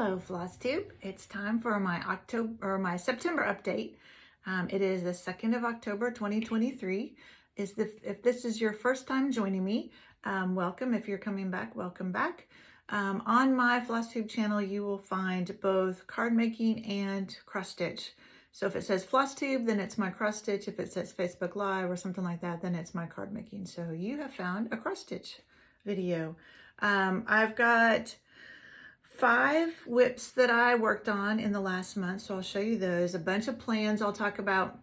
Hello, Flosstube. It's time for my September update. It is the 2nd of October, 2023. If this is your first time joining me, welcome. If you're coming back, welcome back. On my Flosstube channel, you will find both card making and cross stitch. So if it says Flosstube, then it's my cross stitch. If it says Facebook Live or something like that, then it's my card making. So you have found a cross stitch video. I've got 5 whips that I worked on in the last month, so I'll show you those. A bunch of plans I'll talk about,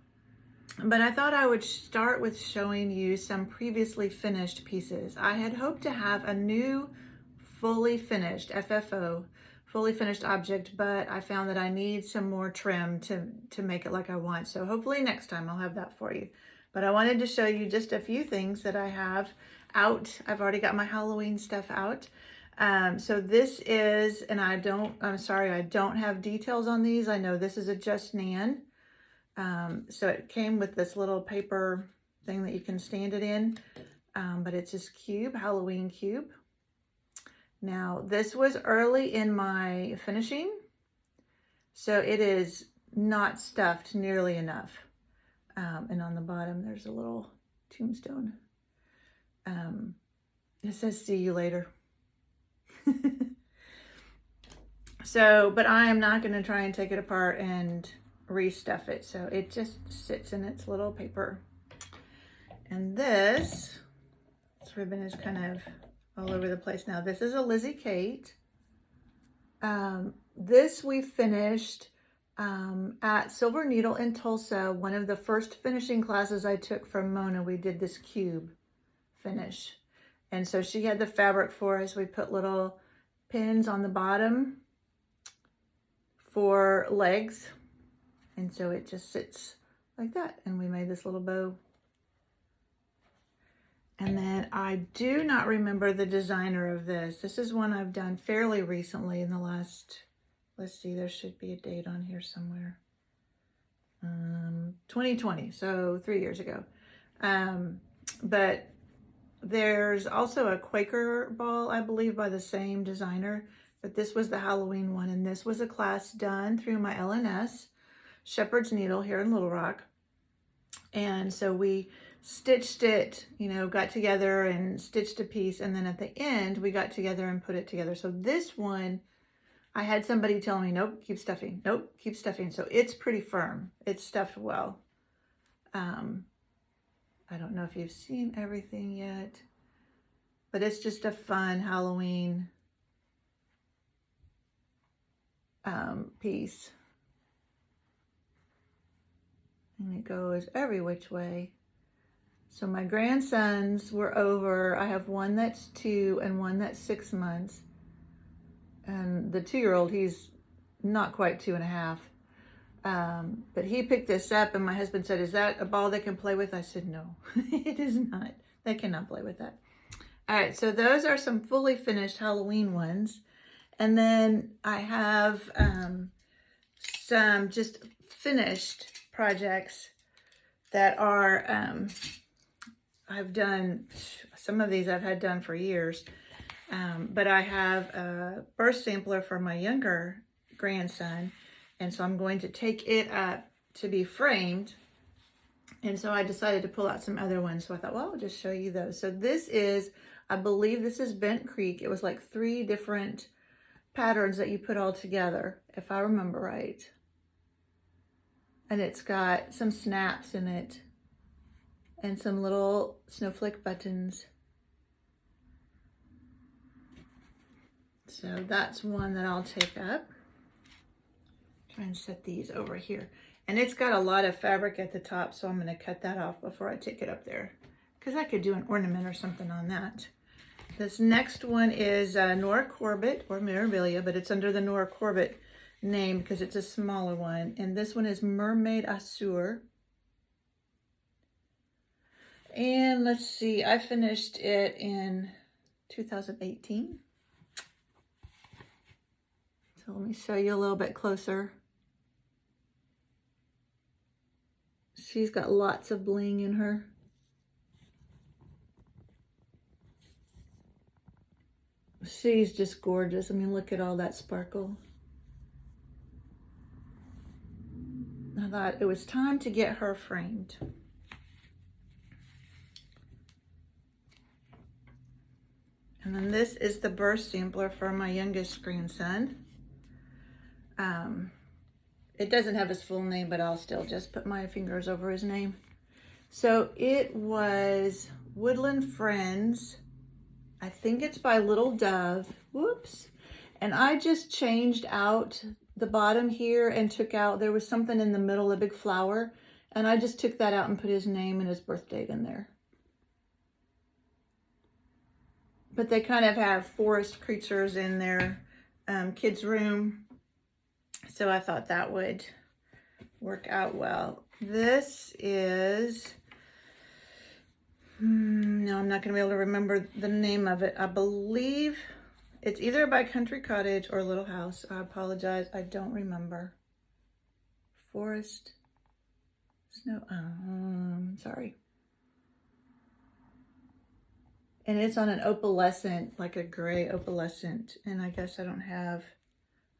but I thought I would start with showing you some previously finished pieces. I had hoped to have a new fully finished FFO, fully finished object, but I found that I need some more trim to make it like I want. So hopefully next time I'll have that for you. But I wanted to show you just a few things that I have out. I've already got my Halloween stuff out. So this is, and I'm sorry, I don't have details on these. I know this is a Just Nan. So it came with this little paper thing that you can stand it in, but it's this cube, Halloween cube. Now this was early in my finishing, so it is not stuffed nearly enough. And on the bottom, there's a little tombstone. It says, "See you later." So, but I am not going to try and take it apart and restuff it. So it just sits in its little paper. And this ribbon is kind of all over the place now. This is a Lizzie Kate. This we finished at Silver Needle in Tulsa. One of the first finishing classes I took from Mona, we did this cube finish. And so she had the fabric for us. We put little pins on the bottom for legs. And so it just sits like that. And we made this little bow. And then I do not remember the designer of this. This is one I've done fairly recently in the last, let's see, there should be a date on here somewhere. 2020, so 3 years ago. But there's also a Quaker ball, I believe, by the same designer, but this was the Halloween one, and this was a class done through my LNS, Shepherd's Needle here in Little Rock. And so we stitched it, you know, got together and stitched a piece, and then at the end, we got together and put it together. So this one, I had somebody tell me, nope, keep stuffing, nope, keep stuffing. So it's pretty firm. It's stuffed well. I don't know if you've seen everything yet, but it's just a fun Halloween piece. And it goes every which way. So my grandsons were over. I have one that's 2 and one that's 6 months. And the 2-year-old, he's not quite 2.5. But he picked this up, and my husband said, "Is that a ball they can play with?" I said, "No, it is not. They cannot play with that." All right, so those are some fully finished Halloween ones. And then I have some just finished projects that are, I've done, some of these I've had done for years. But I have a burst sampler for my younger grandson. And so I'm going to take it up to be framed. And so I decided to pull out some other ones. So I thought, well, I'll just show you those. So this is, I believe this is Bent Creek. It was like 3 different patterns that you put all together, if I remember right. And it's got some snaps in it and some little snowflake buttons. So that's one that I'll take up. Try and set these over here. And it's got a lot of fabric at the top, so I'm going to cut that off before I take it up there, because I could do an ornament or something on that. This next one is Nora Corbett, or Mirabilia, but it's under the Nora Corbett name because it's a smaller one. And this one is Mermaid Azure. And let's see, I finished it in 2018. So let me show you a little bit closer. She's got lots of bling in her. She's just gorgeous. I mean, look at all that sparkle. I thought it was time to get her framed. And then this is the birth sampler for my youngest grandson. It doesn't have his full name, but I'll still just put my fingers over his name. So it was Woodland Friends. I think it's by Little Dove. Whoops. And I just changed out the bottom here and took out, there was something in the middle, a big flower. And I just took that out and put his name and his birth date in there. But they kind of have forest creatures in their kids' room. So I thought that would work out well. This is, no, I'm not going to be able to remember the name of it. I believe it's either by Country Cottage or Little House. I apologize. I don't remember. Forest, snow, sorry. And it's on an opalescent, like a gray opalescent. And I guess I don't have,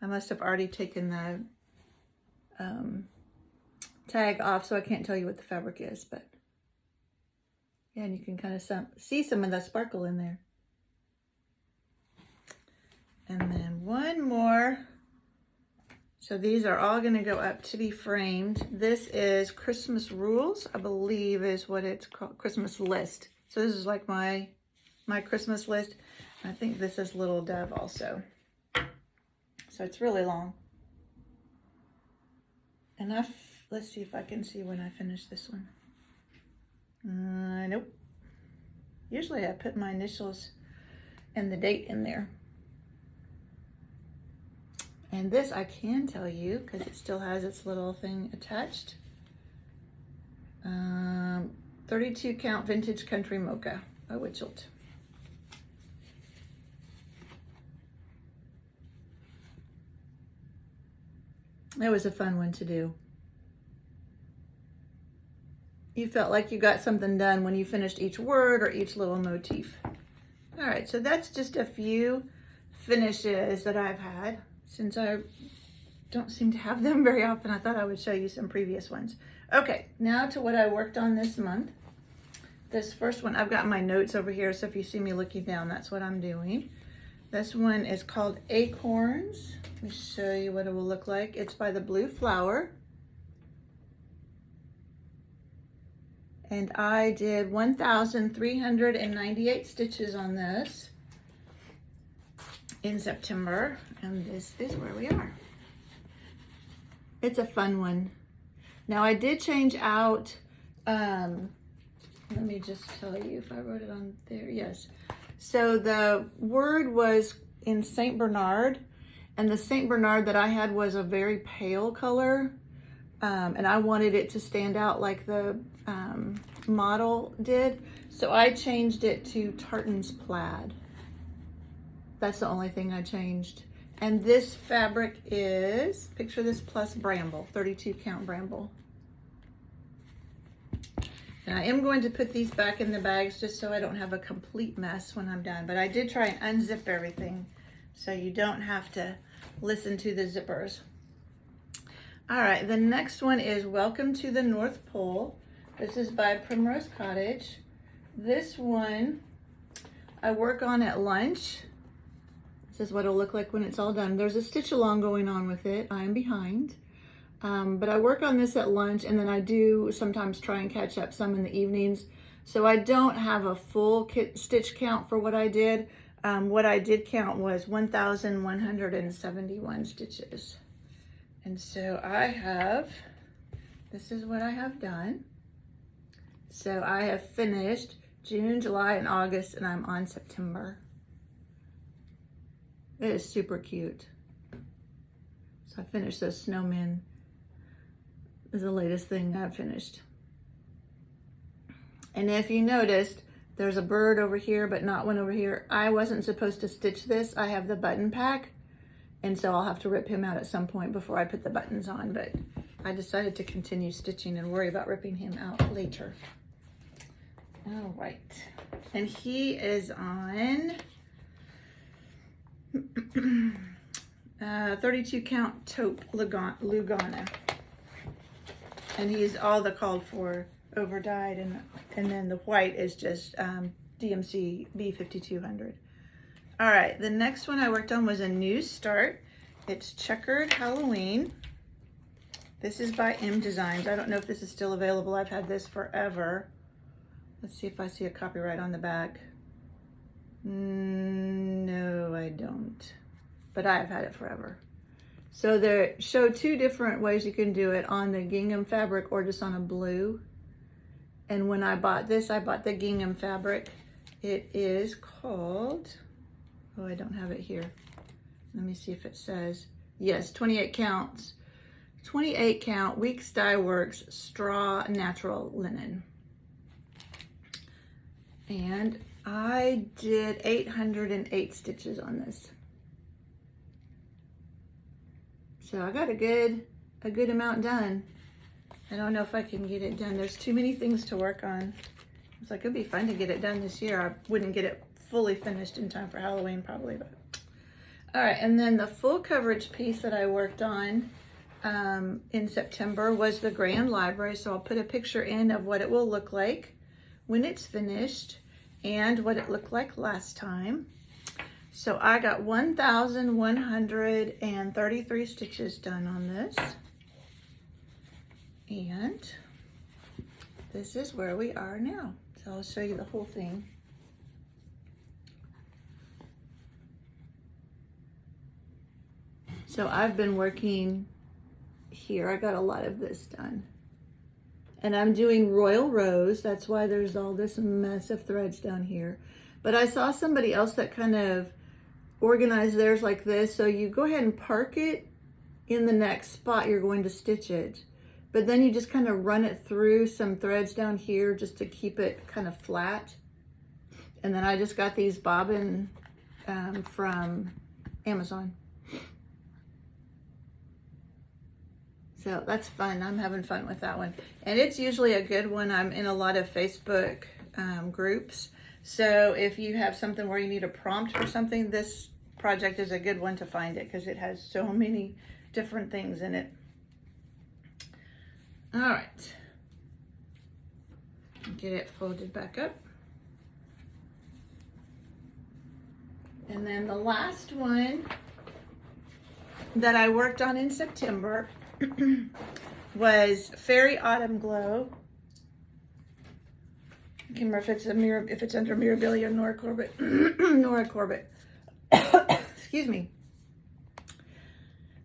I must have already taken the tag off, so I can't tell you what the fabric is. But yeah, and you can kind of see some of that sparkle in there. And then one more. So these are all going to go up to be framed. This is Christmas Rules, I believe is what it's called, Christmas List. So this is like my Christmas list. I think this is Little Dove also. So it's really long. And let's see if I can see when I finish this one. Nope. Usually I put my initials and the date in there. And this I can tell you because it still has its little thing attached. 32 count vintage country mocha by Witchelt. It was a fun one to do. You felt like you got something done when you finished each word or each little motif. All right, so that's just a few finishes that I've had. Since I don't seem to have them very often, I thought I would show you some previous ones. Okay, now to what I worked on this month. This first one, I've got my notes over here, so if you see me looking down, that's what I'm doing. This one is called Acorns. Let me show you what it will look like. It's by the Blue Flower. And I did 1,398 stitches on this in September. And this is where we are. It's a fun one. Now I did change out, let me just tell you if I wrote it on there. Yes. So the word was in St. Bernard, and the St. Bernard that I had was a very pale color, and I wanted it to stand out like the model did. So I changed it to Tartan's Plaid. That's the only thing I changed. And this fabric is, picture this, plus bramble, 32 count bramble. And I am going to put these back in the bags just so I don't have a complete mess when I'm done. But I did try and unzip everything so you don't have to listen to the zippers. All right, the next one is Welcome to the North Pole. This is by Primrose Cottage. This one I work on at lunch. This is what it'll look like when it's all done. There's a stitch along going on with it. I am behind. But I work on this at lunch, and then I do sometimes try and catch up some in the evenings. So I don't have a full stitch count for what I did. What I did count was 1,171 stitches. And so this is what I have done. So I have finished June, July, and August, and I'm on September. It is super cute. So I finished those snowmen. Is the latest thing I've finished. And if you noticed, there's a bird over here, but not one over here. I wasn't supposed to stitch this. I have the button pack, and so I'll have to rip him out at some point before I put the buttons on, but I decided to continue stitching and worry about ripping him out later. All right, and he is on 32 count taupe Lugana. And he's all the called for over dyed, and then the white is just DMC B5200. All right, the next one I worked on was a new start. It's Checkered Halloween. This is by M Designs. I don't know if this is still available. I've had this forever. Let's see if I see a copyright on the back. No, I don't. But I have had it forever. So they show two different ways you can do it, on the gingham fabric or just on a blue. And when I bought this, I bought the gingham fabric. It is called, oh, I don't have it here. Let me see if it says, yes, 28 counts. 28 count Weeks Dye Works Straw Natural Linen. And I did 808 stitches on this. So I got a good amount done. I don't know if I can get it done. There's too many things to work on. It's like, it'd be fun to get it done this year. I wouldn't get it fully finished in time for Halloween probably, but. All right, and then the full coverage piece that I worked on in September was the Grand Library. So I'll put a picture in of what it will look like when it's finished and what it looked like last time. So I got 1,133 stitches done on this. And this is where we are now. So I'll show you the whole thing. So I've been working here. I got a lot of this done. And I'm doing Royal Rose. That's why there's all this mess of threads down here. But I saw somebody else that kind of organized theirs like this. So you go ahead and park it in the next spot you're going to stitch it. But then you just kind of run it through some threads down here just to keep it kind of flat. And then I just got these bobbin from Amazon. So that's fun. I'm having fun with that one. And it's usually a good one. I'm in a lot of Facebook groups. So if you have something where you need a prompt for something, this project is a good one to find it because it has so many different things in it. All right. Get it folded back up. And then the last one that I worked on in September was Fairy Autumn Glow. I can't remember if it's under Mirabilia or Nora Corbett. Nora Corbett. Excuse me.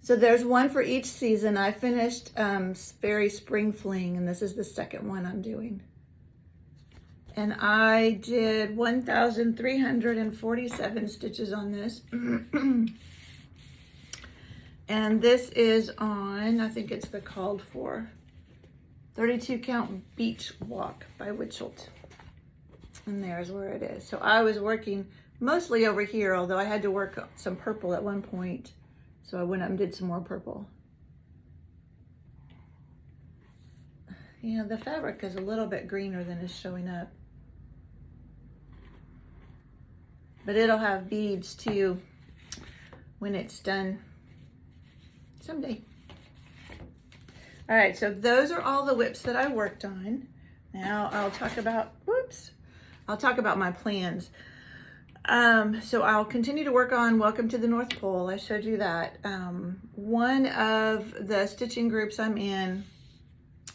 So there's one for each season. I finished Fairy Spring Fling, and this is the second one I'm doing. And I did 1,347 stitches on this. And this is on, I think it's the called for 32 count Beach Walk by Witchelt. And there's where it is. So I was working mostly over here, although I had to work some purple at one point. So I went up and did some more purple. Yeah, the fabric is a little bit greener than is showing up. But it'll have beads too when it's done someday. All right, so those are all the whips that I worked on. Now I'll talk about, I'll talk about my plans. So I'll continue to work on Welcome to the North Pole. I showed you that. One of the stitching groups I'm in,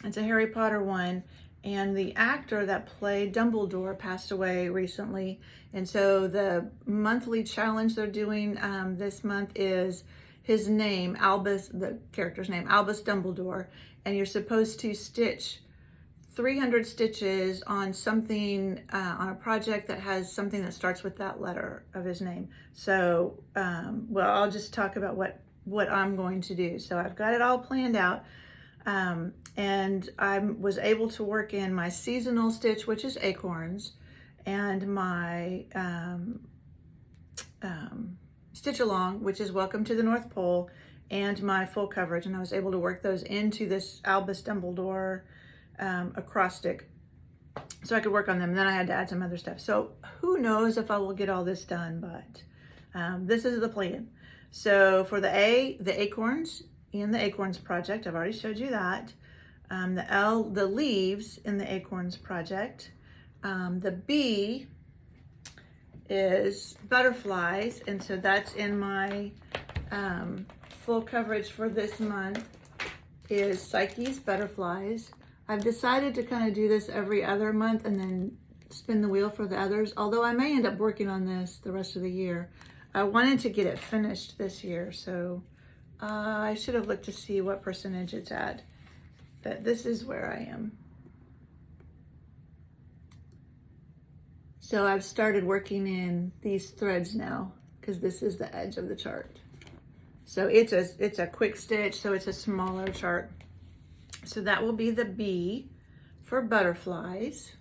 it's a Harry Potter one, and the actor that played Dumbledore passed away recently. And so the monthly challenge they're doing this month is his name, Albus, the character's name, Albus Dumbledore, and you're supposed to stitch 300 stitches on something, on a project that has something that starts with that letter of his name. So, well, I'll just talk about what I'm going to do. So I've got it all planned out, and I was able to work in my seasonal stitch, which is acorns, and my stitch along, which is Welcome to the North Pole, and my full coverage, and I was able to work those into this Albus Dumbledore acrostic so I could work on them. And then I had to add some other stuff. So who knows if I will get all this done, but this is the plan. So for the acorns in the acorns project, I've already showed you that. The L, the leaves in the acorns project. The B is butterflies, and so that's in my full coverage for this month is Psyche's butterflies. I've decided to kind of do this every other month and then spin the wheel for the others, although I may end up working on this the rest of the year. I wanted to get it finished this year, so I should have looked to see what percentage it's at, but this is where I am. So I've started working in these threads now because this is the edge of the chart. So it's a quick stitch, so it's a smaller chart. So that will be the B for butterflies.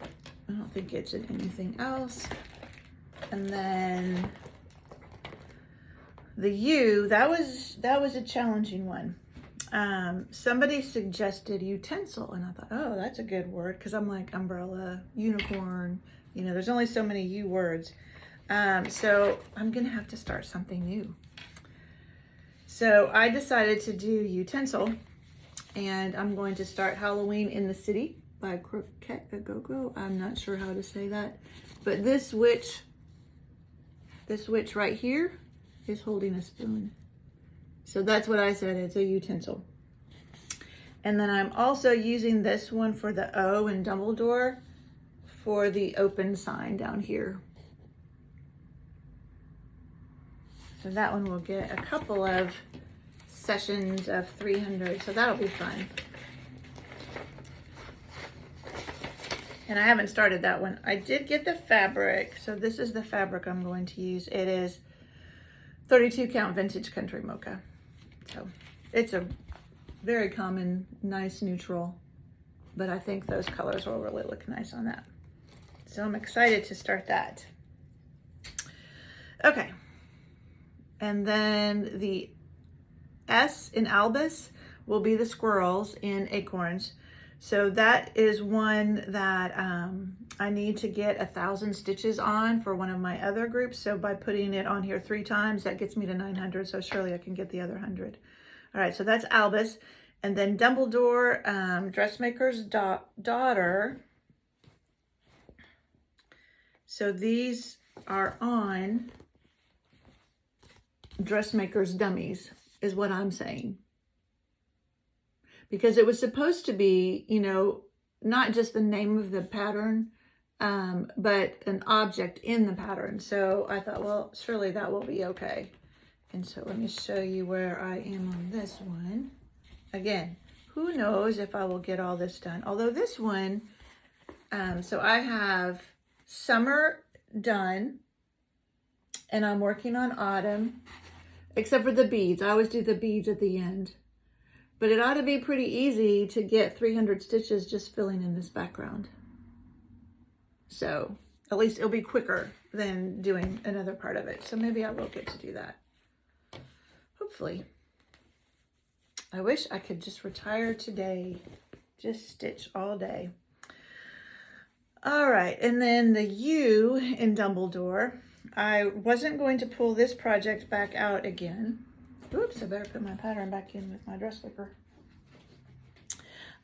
I don't think it's in anything else. And then the U, that was a challenging one. Somebody suggested utensil, and I thought, oh, that's a good word, because I'm like umbrella, unicorn, you know, there's only so many U words. So I'm gonna have to start something new. So I decided to do utensil, and I'm going to start Halloween in the City by Croquette a Go-Go. I'm not sure how to say that, but this witch right here is holding a spoon. So that's what I said, it's a utensil. And then I'm also using this one for the O in Dumbledore for the open sign down here. So that one will get a couple of sessions of 300, so that'll be fun. And I haven't started that one. I did get the fabric, so this is the fabric I'm going to use. It is 32 count vintage country mocha. So it's a very common, nice neutral, but I think those colors will really look nice on that. So I'm excited to start that. Okay. And then the S in Albus will be the squirrels in acorns. So that is one that I need to get 1,000 stitches on for one of my other groups. So by putting it on here 3 times, that gets me to 900. So surely I can get the other 100. All right, so that's Albus. And then Dumbledore, Dressmaker's Daughter. So these are on Dressmaker's Dummies, is what I'm saying. Because it was supposed to be, you know, not just the name of the pattern, but an object in the pattern. So I thought, well, surely that will be okay. And so let me show you where I am on this one. Again, who knows if I will get all this done. Although this one, so I have summer done, and I'm working on autumn, except for the beads. I always do the beads at the end. But it ought to be pretty easy to get 300 stitches just filling in this background. So at least it'll be quicker than doing another part of it. So maybe I will get to do that. Hopefully. I wish I could just retire today. Just stitch all day. All right, and then the U in Dumbledore. I wasn't going to pull this project back out again. Oops, I better put my pattern back in with my dress wicker.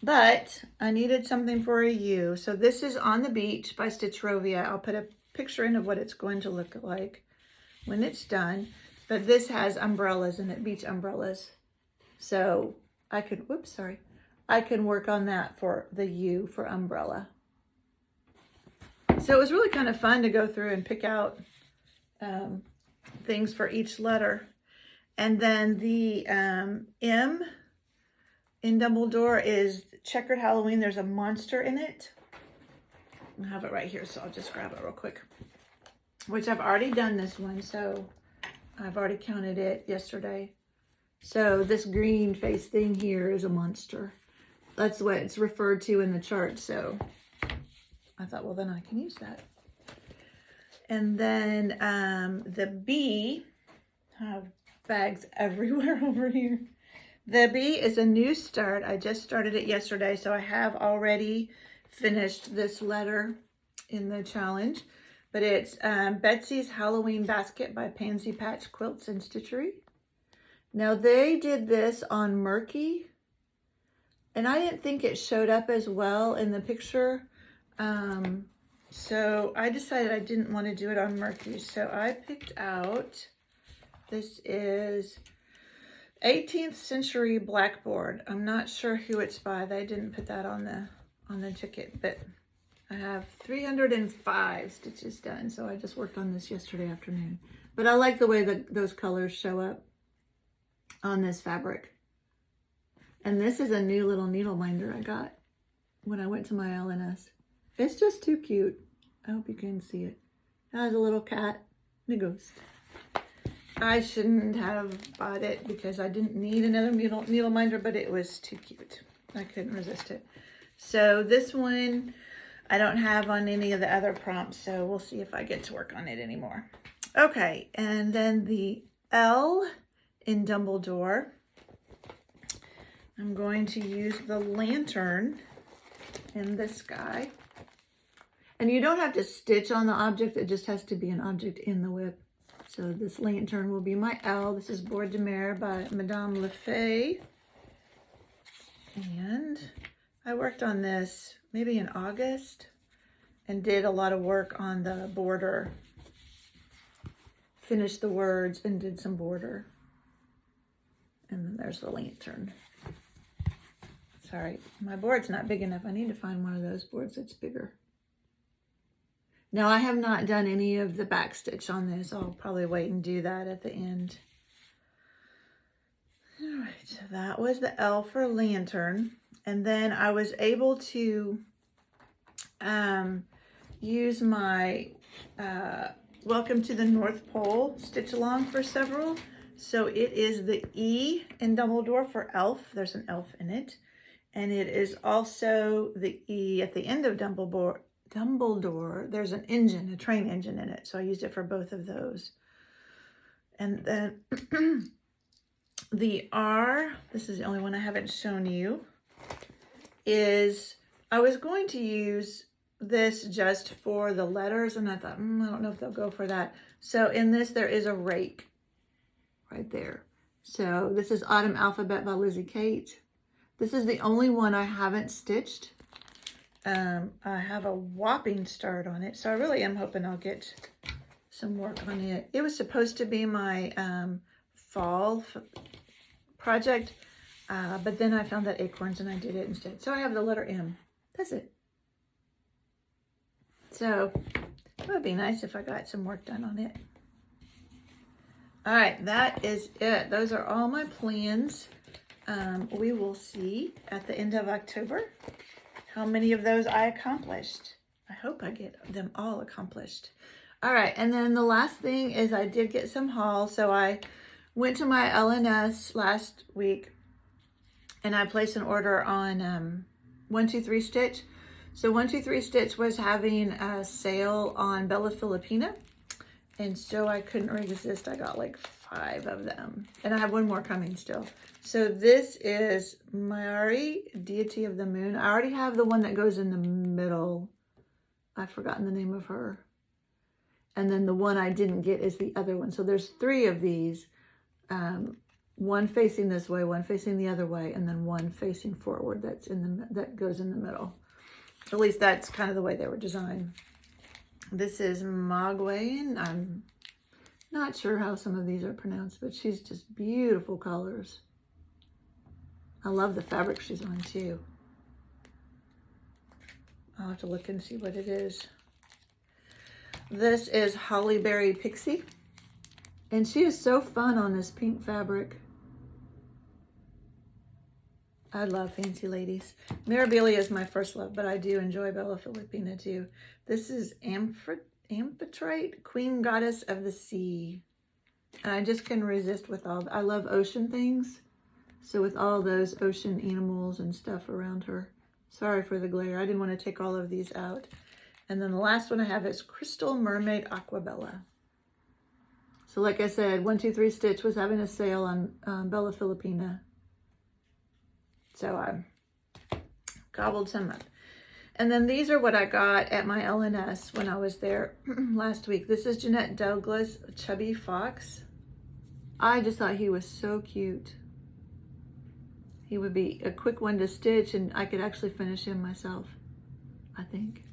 But I needed something for a U. So this is On the Beach by Stitchrovia. I'll put a picture in of what it's going to look like when it's done. But this has umbrellas in it, beach umbrellas. So I could, whoops, sorry. I can work on that for the U for umbrella. So it was really kind of fun to go through and pick out things for each letter. And then the M in Dumbledore is Checkered Halloween. There's a monster in it. I have it right here, so I'll just grab it real quick. Which I've already done this one, so I've already counted it yesterday. So this green face thing here is a monster. That's what it's referred to in the chart, so I thought, well, then I can use that. And then the B, I have bags everywhere over here. The B is a new start. I just started it yesterday, so I have already finished this letter in the challenge. But it's Betsy's Halloween Basket by Pansy Patch Quilts and Stitchery. Now they did this on Murky, And I didn't think it showed up as well in the picture. So I decided I didn't want to do it on Murky. So I picked out, this is 18th century blackboard. I'm not sure who it's by. They didn't put that on the ticket, but I have 305 stitches done. So I just worked on this yesterday afternoon. But I like the way that those colors show up on this fabric. And this is a new little needle minder I got when I went to my LNS. It's just too cute. I hope you can see it. It has a little cat and a ghost. I shouldn't have bought it because I didn't need another needle minder, but it was too cute. I couldn't resist it. So this one I don't have on any of the other prompts, so we'll see if I get to work on it anymore. Okay, and then the L in Dumbledore. I'm going to use the lantern in this guy. And you don't have to stitch on the object, it just has to be an object in the whip. So this lantern will be my L. This is Bord de Mer by Madame Lefay. And I worked on this maybe in August and did a lot of work on the border. Finished the words and did some border. And then there's the lantern. Sorry, my board's not big enough. I need to find one of those boards that's bigger. Now, I have not done any of the back stitch on this. I'll probably wait and do that at the end. All right, so that was the L for lantern. And then I was able to use my Welcome to the North Pole stitch along for several. So it is the E in Dumbledore for elf. There's an elf in it. And it is also the E at the end of Dumbledore. There's an engine, a train engine in it. So I used it for both of those. And then the R, this is the only one I haven't shown you, is I was going to use this just for the letters. And I thought, I don't know if they'll go for that. So in this, there is a rake right there. So this is Autumn Alphabet by Lizzie Kate. This is the only one I haven't stitched. I have a whopping start on it, so I really am hoping I'll get some work on it. It was supposed to be my fall project, but then I found that acorns and I did it instead. So I have the letter M. That's it. So it would be nice if I got some work done on it. All right, that is it. Those are all my plans. We will see at the end of October how many of those I accomplished. I hope I get them all accomplished. All right, and then the last thing is I did get some hauls. So I went to my LNS last week and I placed an order on 123 Stitch. So 123 Stitch was having a sale on Bella Filipina. And so I couldn't resist. I got like 5 of them. And I have one more coming still. So this is Mari, Deity of the Moon. I already have the one that goes in the middle. I've forgotten the name of her. And then the one I didn't get is the other one. So there's 3 of these. One facing this way, one facing the other way, and then one facing forward that goes in the middle. At least that's kind of the way they were designed. This is Magwain. I'm not sure how some of these are pronounced, but she's just beautiful colors. I love the fabric she's on too. I'll have to look and see what it is. This is Hollyberry Pixie. And she is so fun on this pink fabric. I love fancy ladies. Mirabilia is my first love, but I do enjoy Bella Filipina too. This is Amphitrite, Queen Goddess of the Sea. And I just couldn't resist with all, I love ocean things. So with all those ocean animals and stuff around her. Sorry for the glare. I didn't want to take all of these out. And then the last one I have is Crystal Mermaid Aquabella. So like I said, 123 Stitch was having a sale on Bella Filipina. So I gobbled some up. And then these are what I got at my LNS when I was there last week. This is Jeanette Douglas, Chubby Fox. I just thought he was so cute. He would be a quick one to stitch, and I could actually finish him myself, I think.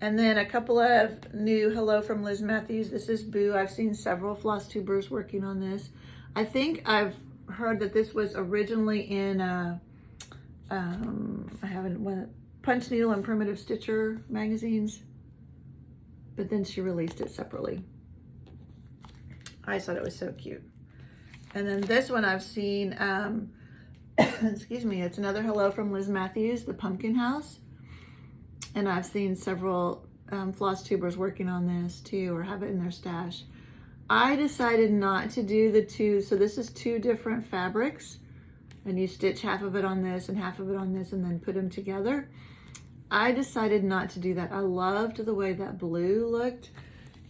And then a couple of new Hello from Liz Matthews. This is Boo. I've seen several Flosstubers working on this. I think I've heard that this was originally in I haven't one Punch Needle and Primitive Stitcher magazines, but then she released it separately. I thought it was so cute. And then this one I've seen, excuse me, it's another Hello from Liz Matthews, the Pumpkin House. And I've seen several Flosstubers working on this too, or have it in their stash. I decided not to do the two, so this is two different fabrics, and you stitch half of it on this and half of it on this and then put them together. I decided not to do that. I loved the way that blue looked,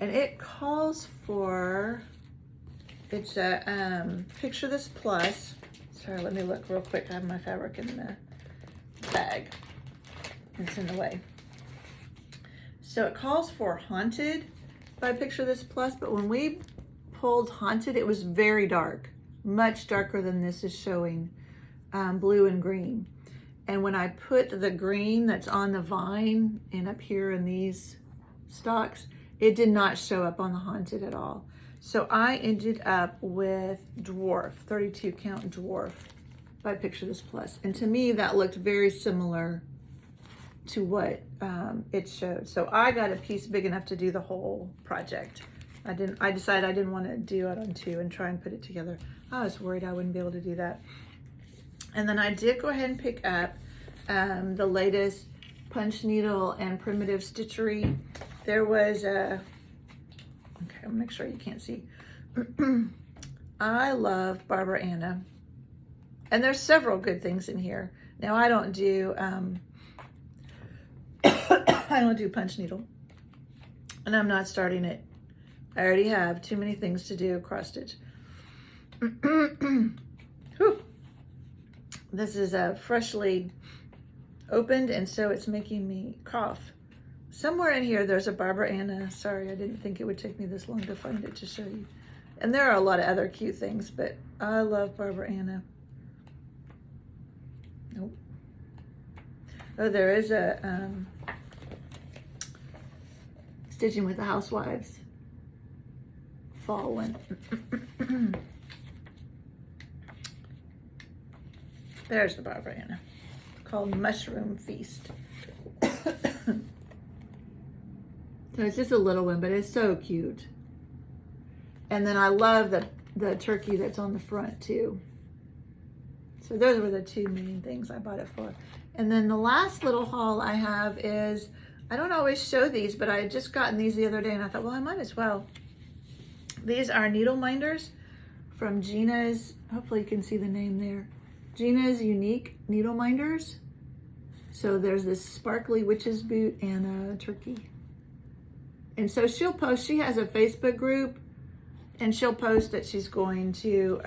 and it calls for, it's a Picture This Plus. Sorry, let me look real quick. I have my fabric in the bag. It's in the way. So it calls for Haunted by Picture This Plus, but when we pulled Haunted, it was very dark, much darker than this is showing, blue and green. And when I put the green that's on the vine and up here in these stalks, it did not show up on the Haunted at all. So I ended up with Dwarf, 32 count Dwarf by Picture This Plus. And to me, that looked very similar to what it showed. So I got a piece big enough to do the whole project. I decided I didn't want to do it on two and try and put it together. I was worried I wouldn't be able to do that. And then I did go ahead and pick up the latest Punch Needle and Primitive Stitchery. There was a, okay, I'll make sure you can't see. I love Barbara Anna. And there's several good things in here. Now I don't do, I don't do Punch Needle, and I'm not starting it. I already have too many things to do cross stitch. This is freshly opened, and so it's making me cough. Somewhere in here there's a Barbara Anna. Sorry, I didn't think it would take me this long to find it to show you. And there are a lot of other cute things, but I love Barbara Anna. Nope. Oh, there is a Stitching with the Housewives fall one. There's the Barbara Anna, called Mushroom Feast. So it's just a little one, but it's so cute. And then I love the turkey that's on the front too. So those were the two main things I bought it for. And then the last little haul I have is, I don't always show these, but I had just gotten these the other day and I thought, well, I might as well. These are needle minders from Gina's, hopefully you can see the name there, Gina's Unique Needle Minders. So there's this sparkly witch's boot and a turkey. And so she'll post, she has a Facebook group, and she'll post that she's going to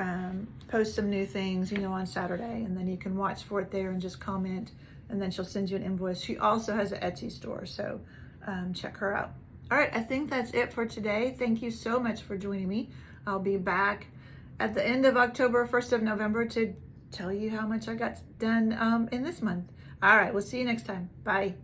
post some new things, you know, on Saturday, and then you can watch for it there and just comment, and then she'll send you an invoice. She also has an Etsy store, so check her out. All right, I think that's it for today. Thank you so much for joining me. I'll be back at the end of October, 1st of November to tell you how much I got done in this month. All right, we'll see you next time. Bye.